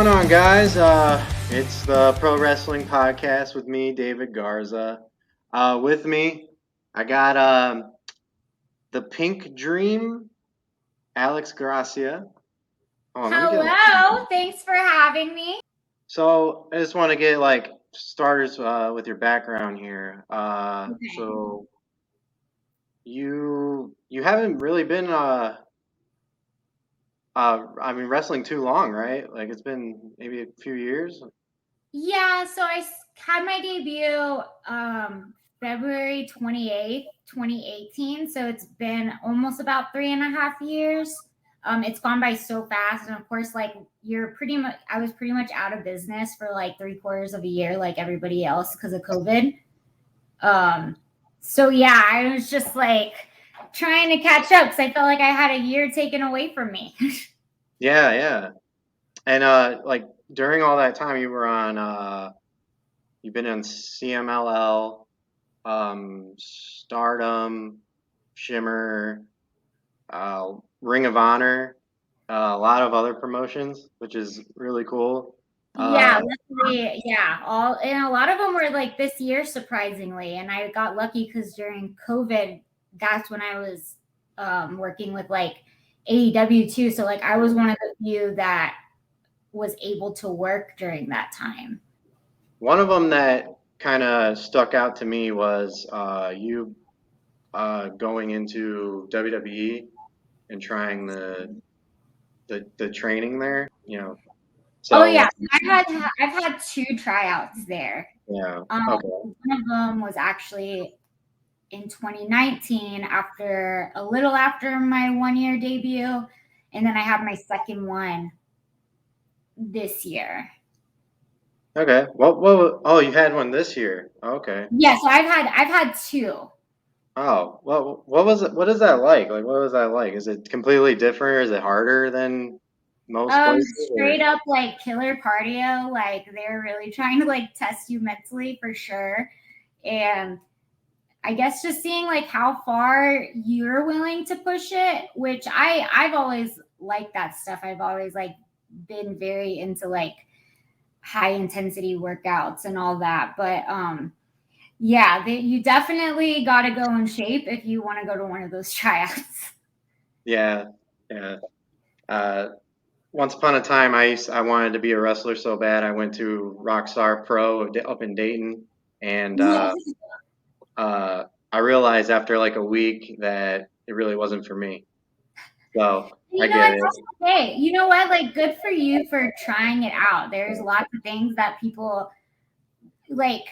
going on, guys? It's the Pro Wrestling Podcast with me, David Garza. With me, I got the Pink Dream, Alex Gracia. Hello, thanks for having me. So I just want to get starters with your background here. Okay. So you haven't really been wrestling too long, right? Like it's been maybe a few years. Yeah, so I had my debut February 28th, 2018. So it's been almost about 3.5 years. It's gone by so fast. And of course, like I was pretty much out of business for like 3/4 of a year, like everybody else because of COVID. So yeah, I was just like trying to catch up because I felt like I had a year taken away from me. Yeah. And like during all that time, you were on you've been on CMLL, Stardom, Shimmer, Ring of Honor, a lot of other promotions, which is really cool. Yeah, luckily, yeah. And a lot of them were like this year, surprisingly. And I got lucky because during COVID, that's when I was working with like AEW too. So like I was one of the few that was able to work during that time. One of them that kind of stuck out to me was you going into WWE and trying the training there. Oh So yeah, I've had 2 tryouts there. yeah, okay. One of them was actually in 2019 a little after my 1-year debut, and then I had my second one this year. Okay. Well, oh, you had one this year. Okay. Yeah, so I've had 2. Oh, well, what was it? What is that like? Like, what was that like? Is it completely different? Or is it harder than most places? Or? Straight up like killer cardio. Like they're really trying to like test you mentally for sure. And I guess just seeing like how far you're willing to push it, which I've always liked that stuff. I've always like been very into like high intensity workouts and all that. But yeah, you definitely got to go in shape if you want to go to one of those tryouts. Yeah. Once upon a time, I wanted to be a wrestler so bad. I went to Rockstar Pro up in Dayton, and I realized after like a week that it really wasn't for me. So I You know get what? it. That's okay. You know what? Like, good for you for trying it out. There's lots of things that people like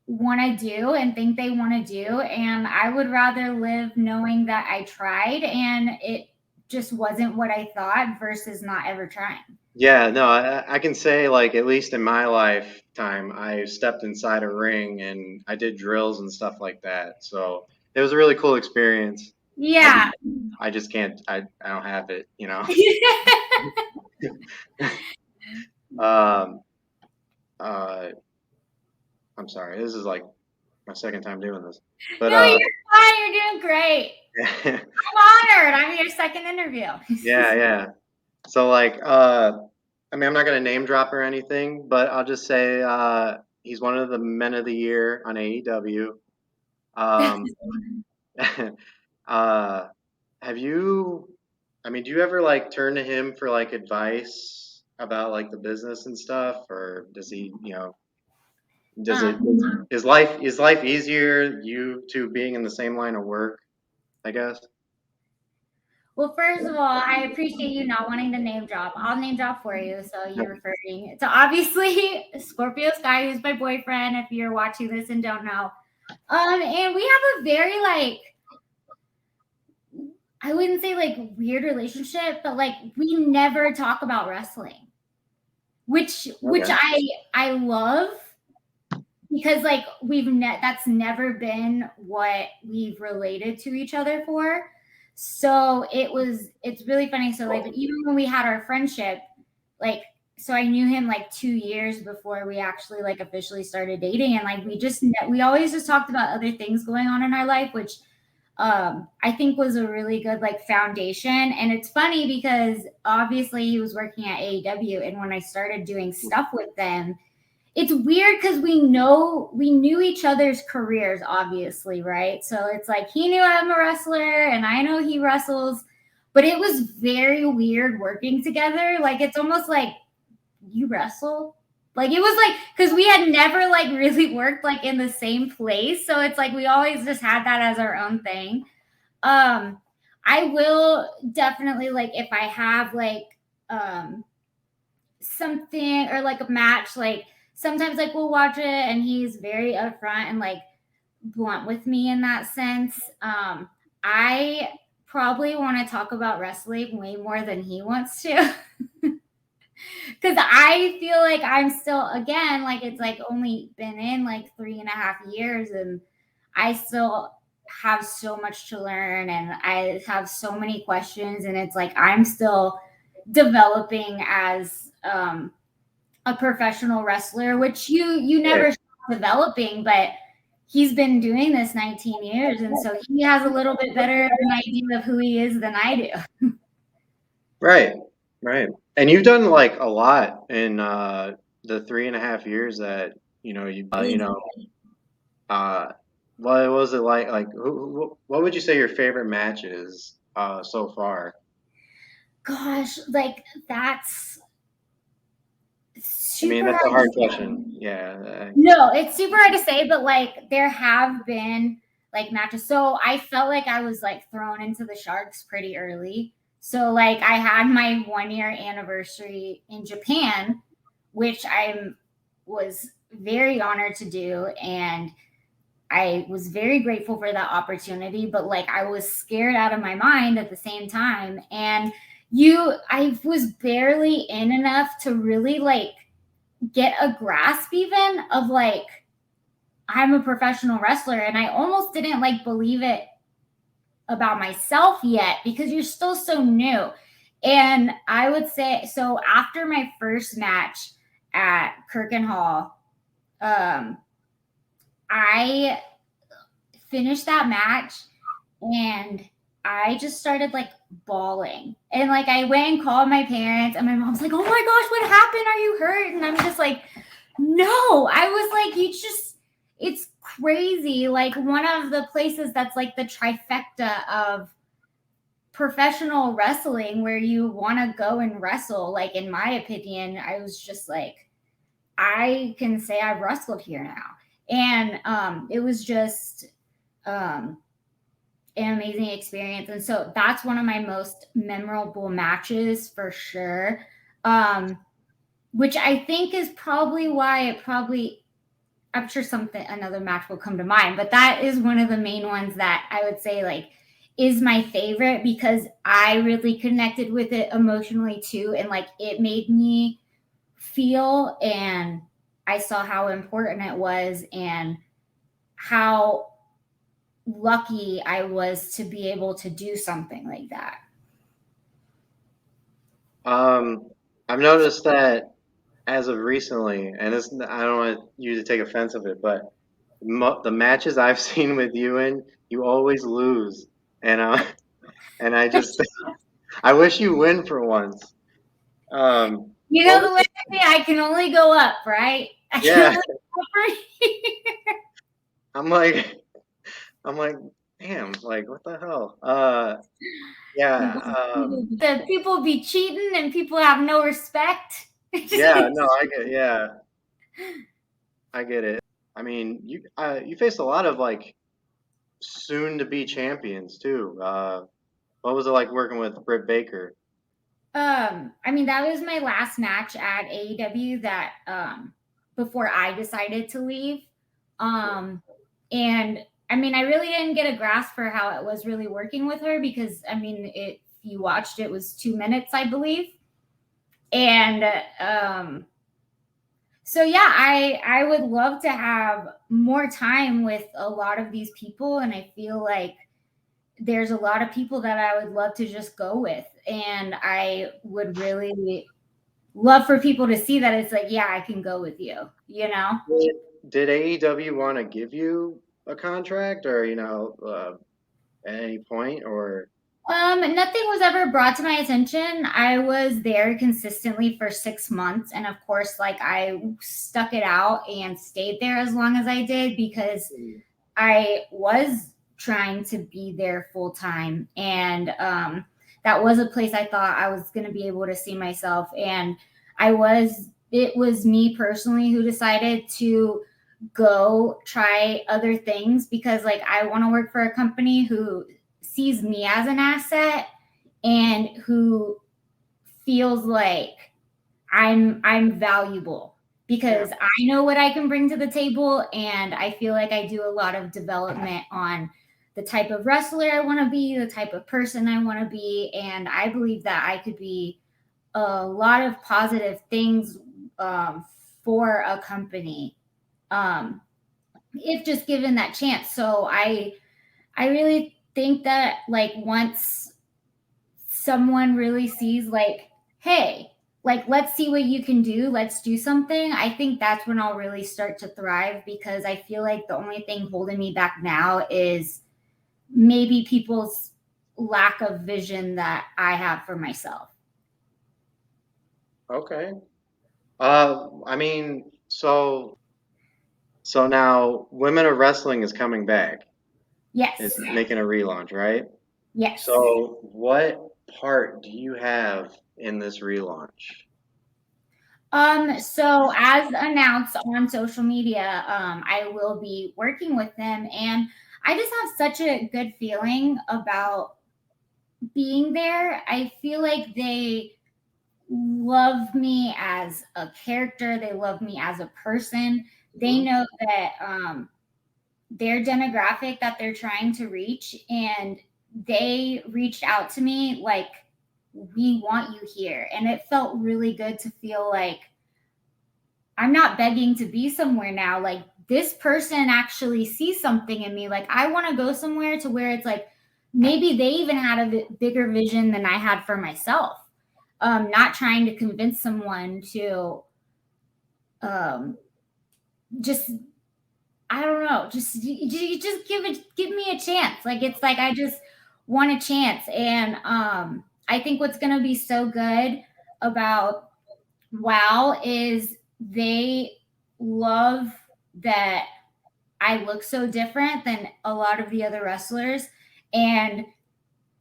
want to do and think they want to do. And I would rather live knowing that I tried and it just wasn't what I thought versus not ever trying. Yeah, no, I can say like at least in my lifetime, I stepped inside a ring and I did drills and stuff like that. So it was a really cool experience. I just, Yeah. I just can't. I don't have it. Um. I'm sorry. This is like my second time doing this, but No, you're fine. You're doing great. I'm honored. I'm your second interview. yeah. So like, I mean, I'm not gonna name drop or anything, but I'll just say he's one of the men of the year on AEW. Um, have you? I mean, do you ever like turn to him for like advice about like the business and stuff, or does he, does it is life easier you two being in the same line of work? I guess. Well, first of all, I appreciate you not wanting to name drop. I'll name drop for you. So you're referring to obviously Scorpio Sky, who's my boyfriend, if you're watching this and don't know. And we have a very like, I wouldn't say like weird relationship, but like we never talk about wrestling, which I love because like that's never been what we've related to each other for. So it's really funny. So like even when we had our friendship, like so I knew him like 2 years before we actually like officially started dating, and like we always just talked about other things going on in our life, which I think was a really good like foundation. And it's funny because obviously he was working at AEW, and when I started doing stuff with them, it's weird because we knew each other's careers, obviously, right? So it's like he knew I'm a wrestler and I know he wrestles, but it was very weird working together. Like it's almost like, you wrestle? Like it was like, because we had never like really worked like in the same place. So it's like we always just had that as our own thing. Um, I will definitely like if I have like something or like a match, like sometimes like we'll watch it and he's very upfront and like blunt with me in that sense. I probably want to talk about wrestling way more than he wants to. Because I feel like I'm still, again, like it's like only been in like 3.5 years, and I still have so much to learn, and I have so many questions, and it's like I'm still developing as a professional wrestler, which you never stop developing, but he's been doing this 19 years, and so he has a little bit better of an idea of who he is than I do. Right, right. And you've done like a lot in the 3.5 years that uh, what was it like? Like, what would you say your favorite match is so far? Gosh, like that's I mean, super that's a hard to hard say. question. Yeah. No, it's super hard to say, but like there have been like matches. So I felt like I was like thrown into the sharks pretty early. So like I had my 1 year anniversary in Japan, which I was very honored to do, and I was very grateful for that opportunity, but like I was scared out of my mind at the same time. And I was barely in enough to really like get a grasp even of like I'm a professional wrestler, and I almost didn't like believe it about myself yet because you're still so new. And I would say so after my first match at Kirkenhall, um I finished that match and I just started like bawling. And like I went and called my parents, and my mom's like, "Oh my gosh, what happened? Are you hurt?" And I'm just like, "No." I was like, it's crazy. Like one of the places that's like the trifecta of professional wrestling where you want to go and wrestle. Like in my opinion, I was just like, I can say I've wrestled here now. And it was just um an amazing experience. And so that's one of my most memorable matches for sure. Um, which I think is probably why I'm sure another match will come to mind, but that is one of the main ones that I would say like is my favorite because I really connected with it emotionally too. And like it made me feel, and I saw how important it was and how lucky I was to be able to do something like that. Um, I've noticed that as of recently, and I don't want you to take offense of it, but the matches I've seen with you in, you always lose, and and I just I wish you win for once. You What know was the way I can only go up, right? I can yeah? only go up from here. I'm like I'm like damn, like what the hell? Yeah, The people be cheating and people have no respect. yeah, no, I get it. I mean, you faced a lot of like soon to be champions too. What was it like working with Britt Baker? I mean, that was my last match at AEW that before I decided to leave. Um, and I mean, I really didn't get a grasp for how it was really working with her because I mean, if you watched it was 2 minutes, I believe. And so yeah, I would love to have more time with a lot of these people, and I feel like there's a lot of people that I would love to just go with, and I would really love for people to see that it's like, yeah, I can go with you, you know? Did AEW want to give you a contract, or at any point, or? Nothing was ever brought to my attention. I was there consistently for 6 months. And of course, like I stuck it out and stayed there as long as I did because I was trying to be there full time. And that was a place I thought I was going to be able to see myself. And it was me personally who decided to go try other things because like I want to work for a company who sees me as an asset and who feels like I'm valuable because I know what I can bring to the table, and I feel like I do a lot of development on the type of wrestler I want to be, the type of person I want to be, and I believe that I could be a lot of positive things for a company if just given that chance. So I really think that like once someone really sees like, hey, like let's see what you can do, let's do something, I think that's when I'll really start to thrive because I feel like the only thing holding me back now is maybe people's lack of vision that I have for myself. Okay. I mean, so now Women of Wrestling is coming back. Yes. It's making a relaunch, right? Yes. So what part do you have in this relaunch? So as announced on social media, I will be working with them, and I just have such a good feeling about being there. I feel like they love me as a character, they love me as a person. They know that their demographic that they're trying to reach, and they reached out to me like, we want you here. And it felt really good to feel like I'm not begging to be somewhere now. Like this person actually sees something in me. Like I want to go somewhere to where it's like maybe they even had a bigger vision than I had for myself. Not trying to convince someone to just I don't know, just give me a chance. Like it's like I just want a chance, and I think what's gonna be so good about WoW is they love that I look so different than a lot of the other wrestlers. And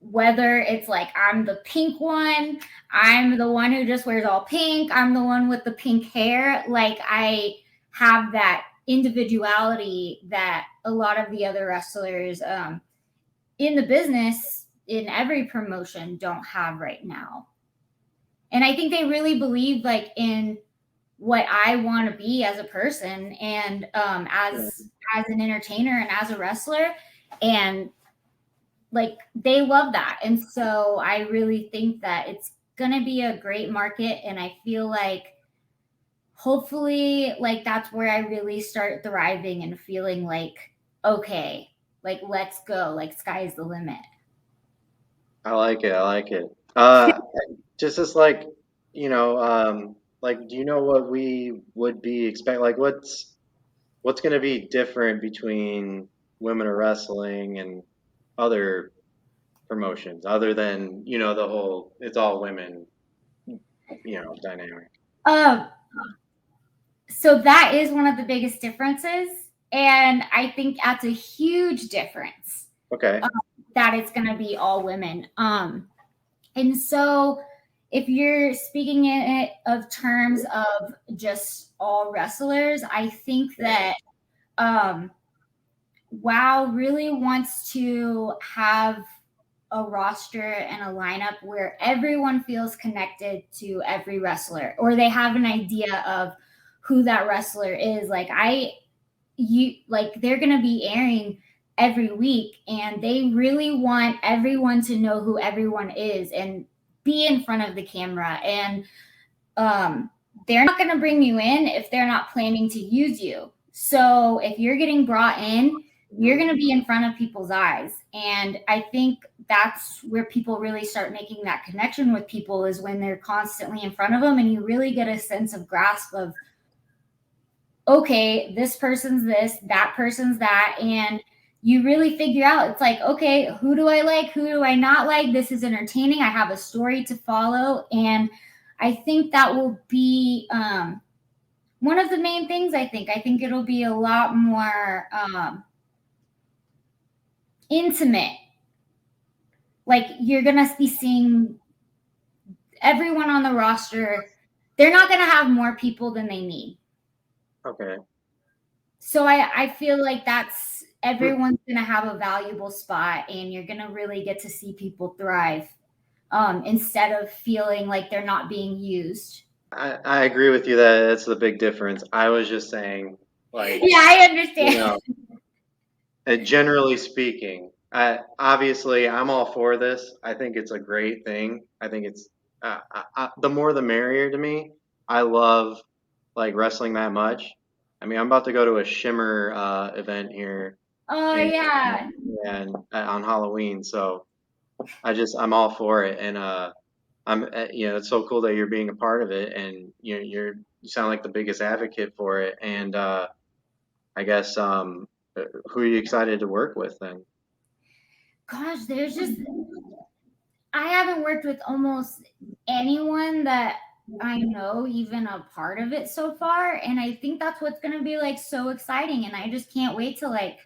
whether it's like I'm the pink one, I'm the one who just wears all pink, I'm the one with the pink hair, like I have that individuality that a lot of the other wrestlers in the business in every promotion don't have right now. And I think they really believe like in what I want to be as a person and as an entertainer and as a wrestler, and like they love that. And so I really think that it's going to be a great market, and I feel like hopefully like that's where I really start thriving and feeling like okay, like let's go, like sky's the limit. I like it. I like it. Just as like, like, do you know what we would be expect? Like, what's going to be different between Women of Wrestling and other promotions, other than the whole it's all women, dynamic. um so that is one of the biggest differences, and I think that's a huge difference Okay. that it's going to be all women. And so if you're speaking in it of terms of just all wrestlers, I think that WoW really wants to have a roster and a lineup where everyone feels connected to every wrestler, or they have an idea of who that wrestler is. Like they're going to be airing every week, and they really want everyone to know who everyone is and be in front of the camera. And they're not going to bring you in if they're not planning to use you. So if you're getting brought in, you're going to be in front of people's eyes. And I think that's where people really start making that connection with people, is when they're constantly in front of them and you really get a sense of grasp of, okay, this person's this, that person's that. And you really figure out, it's like, okay, who do I like? Who do I not like? This is entertaining. I have a story to follow. And I think that will be one of the main things. I think it'll be a lot more intimate. Like, you're going to be seeing everyone on the roster. They're not going to have more people than they need. Okay. So I feel like that's, everyone's going to have a valuable spot, and you're going to really get to see people thrive instead of feeling like they're not being used. I agree with you that that's the big difference. I was just saying, like, Yeah, I understand. you know, generally speaking, obviously I'm all for this. I think it's a great thing. I think it's the more the merrier to me. I love like wrestling that much. I mean, I'm about to go to a Shimmer event here Oh, in, yeah. and on Halloween, so I'm all for it, and it's so cool that you're being a part of it, and you sound like the biggest advocate for it, and I guess who are you excited to work with then? Gosh, I haven't worked with almost anyone that I know, even a part of it so far. And I think that's what's going to be like so exciting. And I just can't wait to like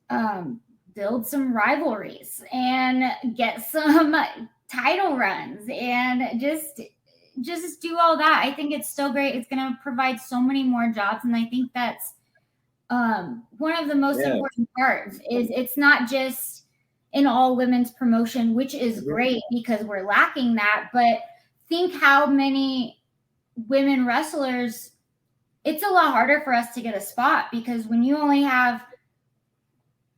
um, build some rivalries and get some title runs and just do all that. I think it's so great. It's going to provide so many more jobs. And I think that's one of the most Yeah. important parts is it's not just an all women's promotion, which is great because we're lacking that. But think how many women wrestlers, it's a lot harder for us to get a spot because when you only have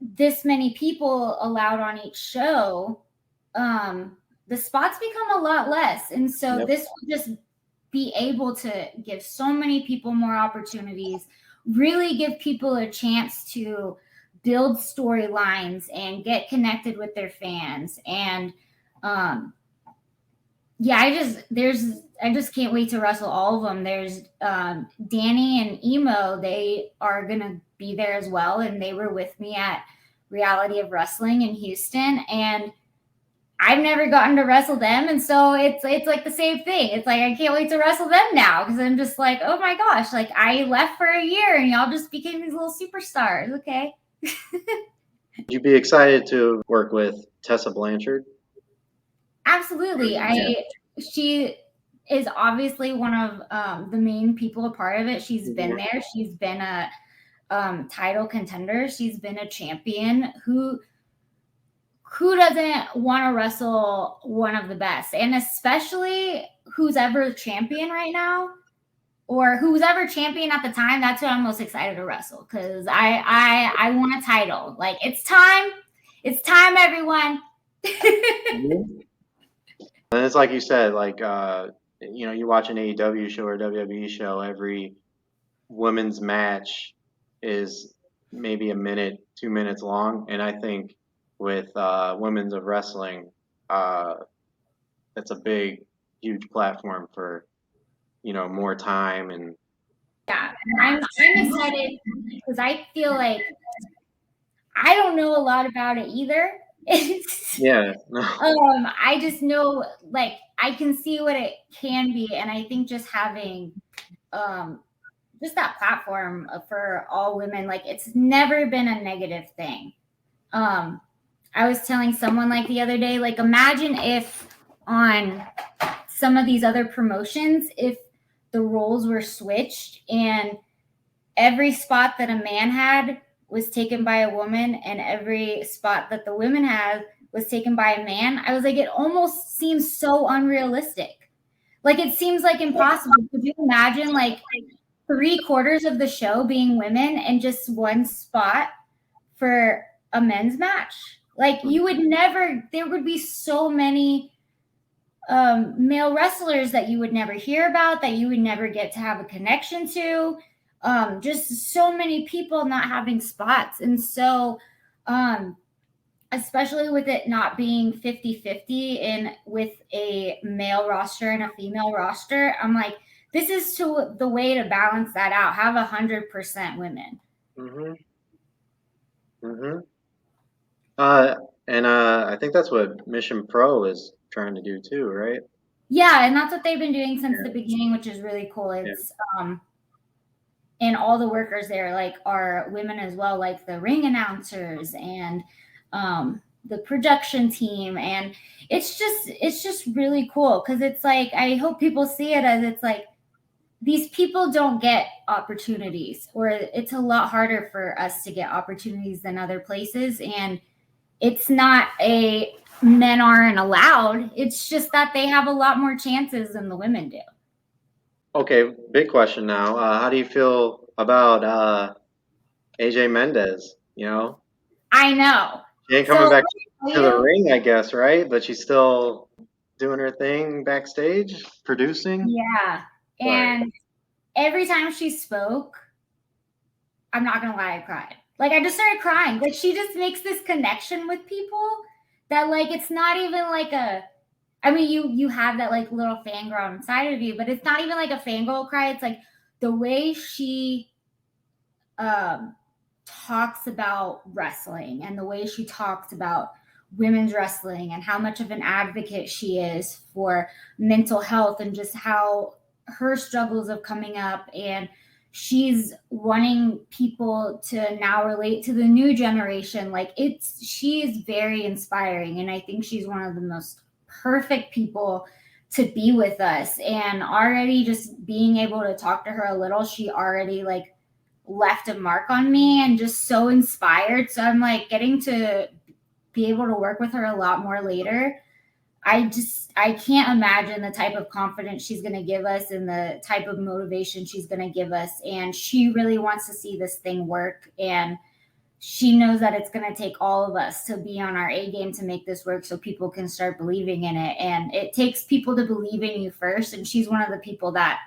this many people allowed on each show, the spots become a lot less. And so Yep. this will just be able to give so many people more opportunities, really give people a chance to build storylines and get connected with their fans. And yeah, I just can't wait to wrestle all of them. There's Danny and Emo, they are gonna be there as well, and they were with me at Reality of Wrestling in Houston, and I've never gotten to wrestle them, and so it's like the same thing. It's like I can't wait to wrestle them now because I'm just like, oh my gosh, like I left for a year and y'all just became these little superstars. Okay. Would you be excited to work with Tessa Blanchard? Absolutely. Yeah. She is obviously one of the main people a part of it. She's been there. She's been a title contender. She's been a champion. Who doesn't want to wrestle one of the best? And especially who's ever champion right now, or who's ever champion at the time. That's who I'm most excited to wrestle because I want a title. Like it's time, everyone. And it's like you said, like you watch an AEW show or a WWE show, every women's match is maybe a minute, 2 minutes long, and I think with women's of wrestling, uh, that's a big, huge platform for more time and Yeah, I'm excited because I feel like I don't know a lot about it either. yeah. I just know like I can see what it can be, and I think just having just that platform for all women, like it's never been a negative thing. I was telling someone like the other day, like imagine if on some of these other promotions, if the roles were switched and every spot that a man had was taken by a woman and every spot that the women had was taken by a man. I was like, it almost seems so unrealistic. Like it seems like impossible. Could you imagine like 3/4 of the show being women and just one spot for a men's match? Like you would never, there would be so many male wrestlers that you would never hear about, that you would never get to have a connection to. Just so many people not having spots. And so, especially with it not being 50-50 in with a male roster and a female roster, I'm like, this is the way to balance that out. Have 100% women. Mm-hmm. Mm-hmm. I think that's what Mission Pro is trying to do too, right? Yeah, and that's what they've been doing since the Yeah. beginning, which is really cool. Yeah. It's and all the workers there like are women as well, like the ring announcers and the production team, and it's just really cool because it's like I hope people see it as it's like these people don't get opportunities, or it's a lot harder for us to get opportunities than other places, and it's not a men aren't allowed, it's just that they have a lot more chances than the women do. Okay, big question now. How do you feel about AJ Mendez? I know. She ain't So coming let back me tell to the you, ring, I guess, right? But she's still doing her thing backstage, producing. yeah. Right. And every time she spoke, I'm not gonna lie, I cried. Like I just started crying. Like she just makes this connection with people that like it's not even like a I mean you have that like little fangirl inside of you, but it's not even like a fangirl cry. It's like the way she um talks about wrestling and the way she talks about women's wrestling and how much of an advocate she is for mental health and just how her struggles of coming up, and she's wanting people to now relate to the new generation. Like she is very inspiring, and I think she's one of the most perfect people to be with us. And already just being able to talk to her a little, she already like left a mark on me and just so inspired. So I'm like getting to be able to work with her a lot more later. I can't imagine the type of confidence she's going to give us and the type of motivation she's going to give us, and she really wants to see this thing work, and she knows that it's going to take all of us to be on our A game to make this work so people can start believing in it. And it takes people to believe in you first, and she's one of the people that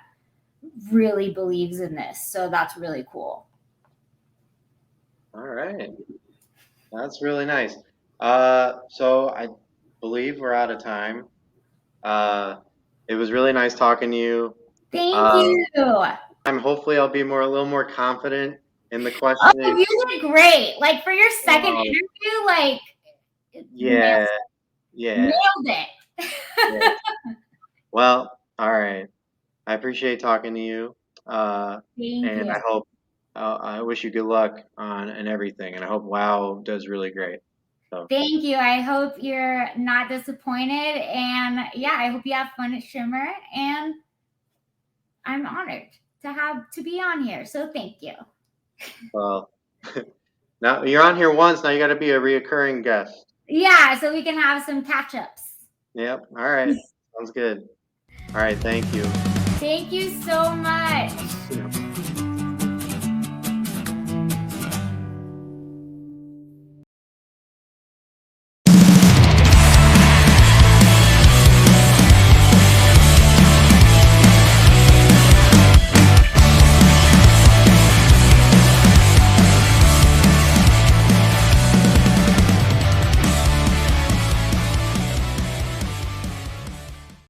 really believes in this. So that's really cool. All right. That's really nice. So I believe we're out of time. Uh, it was really nice talking to you. Thank Uh, you. Oh, hopefully I'll be a little more confident in the questioning. you did great. Like for your second Um, interview, like yeah, yeah, nailed it. yeah. Well, all right. I appreciate talking to you. Thank And you. I wish you good luck on and everything. And I hope WoW does really great. So, Thank you. I hope you're not disappointed. And yeah, I hope you have fun at Shimmer. And I'm honored to be on here. So thank you. well, now you're on here once. Now you got to be a reoccurring guest. Yeah, so we can have some catch ups. Yep. All right. Sounds good. All right. Thank you. Thank you so much.